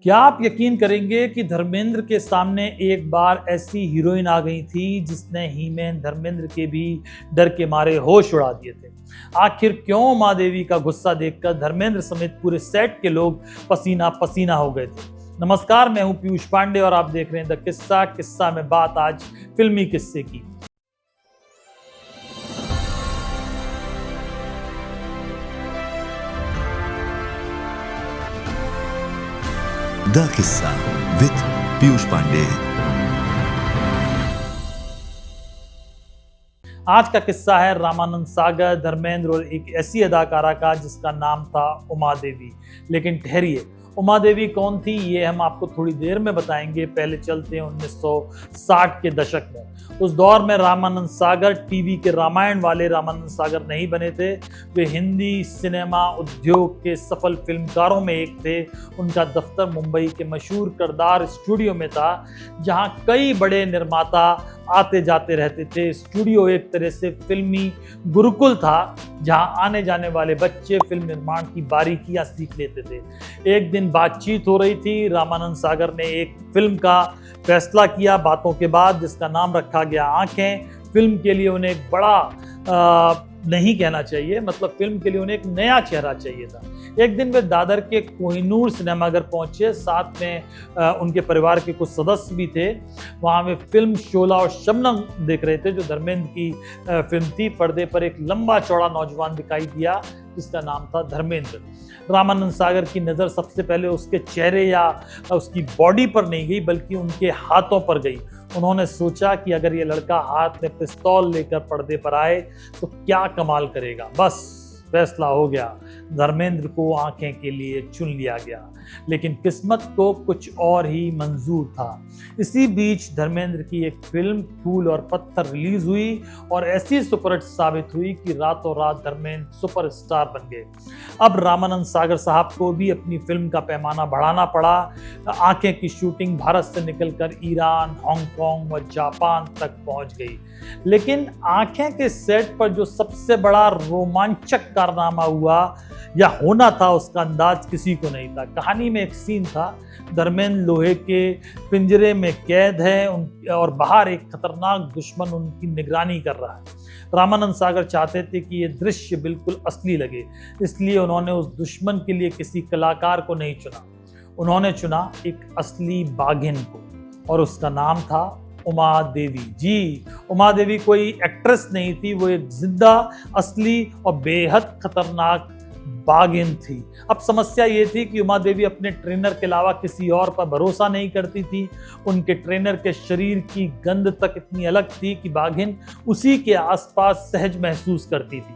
क्या आप यकीन करेंगे कि धर्मेंद्र के सामने एक बार ऐसी हीरोइन आ गई थी जिसने हीमैन धर्मेंद्र के भी डर के मारे होश उड़ा दिए थे। आखिर क्यों उमा देवी का गुस्सा देखकर धर्मेंद्र समेत पूरे सेट के लोग पसीना पसीना हो गए थे। नमस्कार, मैं हूं पीयूष पांडे और आप देख रहे हैं द किस्सा में बात आज फिल्मी किस्से की। द किस्सा विद पीयूष पांडे। आज का किस्सा है रामानंद सागर, धर्मेंद्र और एक ऐसी अदाकारा का जिसका नाम था उमा देवी। लेकिन ठहरिए, उमा देवी कौन थी ये हम आपको थोड़ी देर में बताएंगे। पहले चलते हैं 1960 के दशक में। उस दौर में रामानंद सागर टीवी के रामायण वाले रामानंद सागर नहीं बने थे। वे हिंदी सिनेमा उद्योग के सफल फिल्मकारों में एक थे। उनका दफ्तर मुंबई के मशहूर करदार स्टूडियो में था, जहां कई बड़े निर्माता आते जाते रहते थे। स्टूडियो एक तरह से फिल्मी गुरुकुल था, जहां आने जाने वाले बच्चे फिल्म निर्माण की बारीकियां सीख लेते थे। एक दिन बातचीत हो रही थी। रामानंद सागर ने एक फिल्म का फैसला किया बातों के बाद, जिसका नाम रखा गया आंखें। फिल्म के लिए उन्हें एक बड़ा नहीं कहना चाहिए, मतलब फिल्म के लिए उन्हें एक नया चेहरा चाहिए था। एक दिन वे दादर के कोहिनूर सिनेमाघर पहुंचे। साथ में उनके परिवार के कुछ सदस्य भी थे। वहां वे फिल्म शोला और शबनम देख रहे थे, जो धर्मेंद्र की फिल्म थी। पर्दे पर एक लंबा चौड़ा नौजवान दिखाई दिया जिसका नाम था धर्मेंद्र। रामानंद सागर की नज़र सबसे पहले उसके चेहरे या उसकी बॉडी पर नहीं गई, बल्कि उनके हाथों पर गई। उन्होंने सोचा कि अगर ये लड़का हाथ में पिस्तौल लेकर पर्दे पर आए तो क्या कमाल करेगा। बस फैसला हो गया, धर्मेंद्र को आंखें के लिए चुन लिया गया। लेकिन किस्मत को कुछ और ही मंजूर था। इसी बीच धर्मेंद्र की एक फिल्म फूल और पत्थर रिलीज हुई और ऐसी सुपरहिट साबित हुई कि रातों रात धर्मेंद्र सुपरस्टार बन गए। अब रामानंद सागर साहब को भी अपनी फिल्म का पैमाना बढ़ाना पड़ा। आंखें की शूटिंग भारत से निकलकर ईरान, हांगकांग व जापान तक पहुंच गई। लेकिन आंखें के सेट पर जो सबसे बड़ा रोमांचक कारनामा हुआ या होना था, उसका अंदाज किसी को नहीं था। कहानी में एक सीन था, धर्मेंद्र लोहे के पिंजरे में कैद है और बाहर एक खतरनाक दुश्मन उनकी निगरानी कर रहा है। रामानंद सागर चाहते थे कि यह दृश्य बिल्कुल असली लगे, इसलिए उन्होंने उस दुश्मन के लिए किसी कलाकार को नहीं चुना। उन्होंने चुना एक असली बाघिन को, और उसका नाम था उमा देवी। जी, उमा देवी कोई एक्ट्रेस नहीं थी, वो एक जिंदा, असली और बेहद खतरनाक बाघिन थी। अब समस्या ये थी कि उमा देवी अपने ट्रेनर के अलावा किसी और पर भरोसा नहीं करती थी। उनके ट्रेनर के शरीर की गंध तक इतनी अलग थी कि बाघिन उसी के आसपास सहज महसूस करती थी।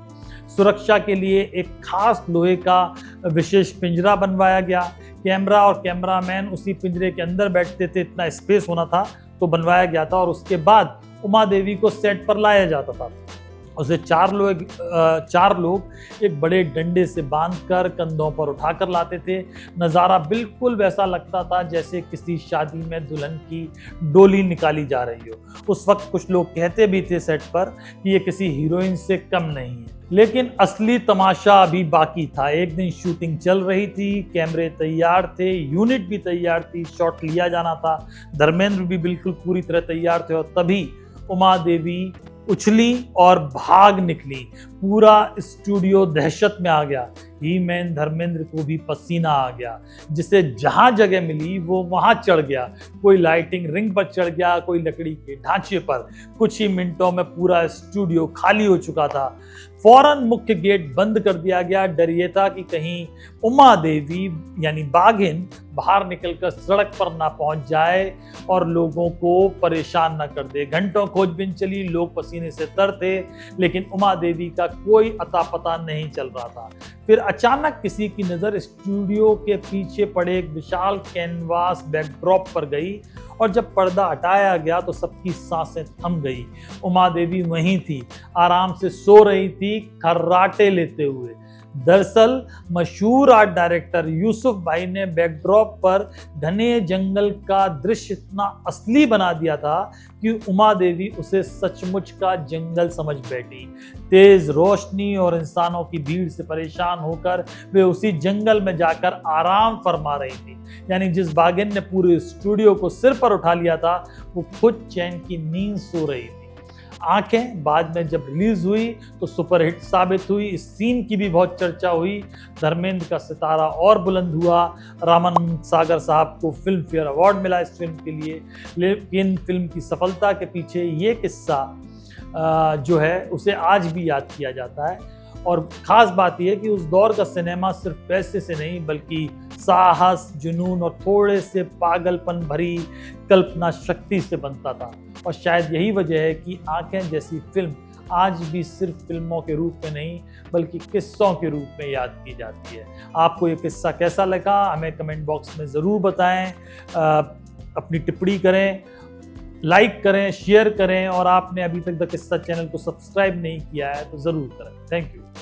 सुरक्षा के लिए एक खास लोहे का विशेष पिंजरा बनवाया गया। कैमरा और कैमरामैन उसी पिंजरे के अंदर बैठते थे, इतना स्पेस होना था तो बनवाया गया था। और उसके बाद उमा देवी को सेट पर लाया जाता था। उसे चार लोग एक बड़े डंडे से बांधकर कंधों पर उठाकर लाते थे। नज़ारा बिल्कुल वैसा लगता था जैसे किसी शादी में दुल्हन की डोली निकाली जा रही हो। उस वक्त कुछ लोग कहते भी थे सेट पर कि ये किसी हीरोइन से कम नहीं है। लेकिन असली तमाशा अभी बाकी था। एक दिन शूटिंग चल रही थी, कैमरे तैयार थे, यूनिट भी तैयार थी, शॉट लिया जाना था। धर्मेंद्र भी बिल्कुल पूरी तरह तैयार थे और तभी उमा देवी उछली और भाग निकली। पूरा स्टूडियो दहशत में आ गया। हीमैन धर्मेंद्र को भी पसीना आ गया। जिसे जहां जगह मिली वो वहां चढ़ गया। कोई लाइटिंग रिंग पर चढ़ गया, कोई लकड़ी के ढांचे पर। कुछ ही मिनटों में पूरा स्टूडियो खाली हो चुका था। फौरन मुख्य गेट बंद कर दिया गया। डर ये था कि कहीं उमा देवी यानी बाघिन बाहर निकलकर सड़क पर ना पहुंच जाए और लोगों को परेशान ना कर दे। घंटों खोजबीन चली, लोग पसीने से तर थे, लेकिन उमा देवी का कोई अता पता नहीं चल रहा था। फिर अचानक किसी की नज़र स्टूडियो के पीछे पड़े एक विशाल कैनवास बैकड्रॉप पर गई, और जब पर्दा हटाया गया तो सबकी सांसें थम गई। उमा देवी वहीं थी, आराम से सो रही थी, खर्राटे लेते हुए। दरअसल मशहूर आर्ट डायरेक्टर यूसुफ भाई ने बैकड्रॉप पर घने जंगल का दृश्य इतना असली बना दिया था कि उमा देवी उसे सचमुच का जंगल समझ बैठी। तेज रोशनी और इंसानों की भीड़ से परेशान होकर वे उसी जंगल में जाकर आराम फरमा रही थी। यानी जिस बागिन ने पूरे स्टूडियो को सिर पर उठा लिया था वो खुद चैन की नींद सो रही थी। आंखें बाद में जब रिलीज हुई तो सुपरहिट साबित हुई। इस सीन की भी बहुत चर्चा हुई। धर्मेंद्र का सितारा और बुलंद हुआ। रामानंद सागर साहब को फिल्म फेयर अवार्ड मिला इस फिल्म के लिए। लेकिन फिल्म की सफलता के पीछे ये किस्सा जो है उसे आज भी याद किया जाता है। और ख़ास बात यह कि उस दौर का सिनेमा सिर्फ पैसे से नहीं बल्कि साहस, जुनून और थोड़े से पागलपन भरी कल्पना शक्ति से बनता था। और शायद यही वजह है कि आंखें जैसी फिल्म आज भी सिर्फ फिल्मों के रूप में नहीं बल्कि किस्सों के रूप में याद की जाती है। आपको ये किस्सा कैसा लगा हमें कमेंट बॉक्स में ज़रूर बताएं। अपनी टिप्पणी करें, लाइक करें, शेयर करें और आपने अभी तक द किस्सा चैनल को सब्सक्राइब नहीं किया है तो ज़रूर करें। Thank you.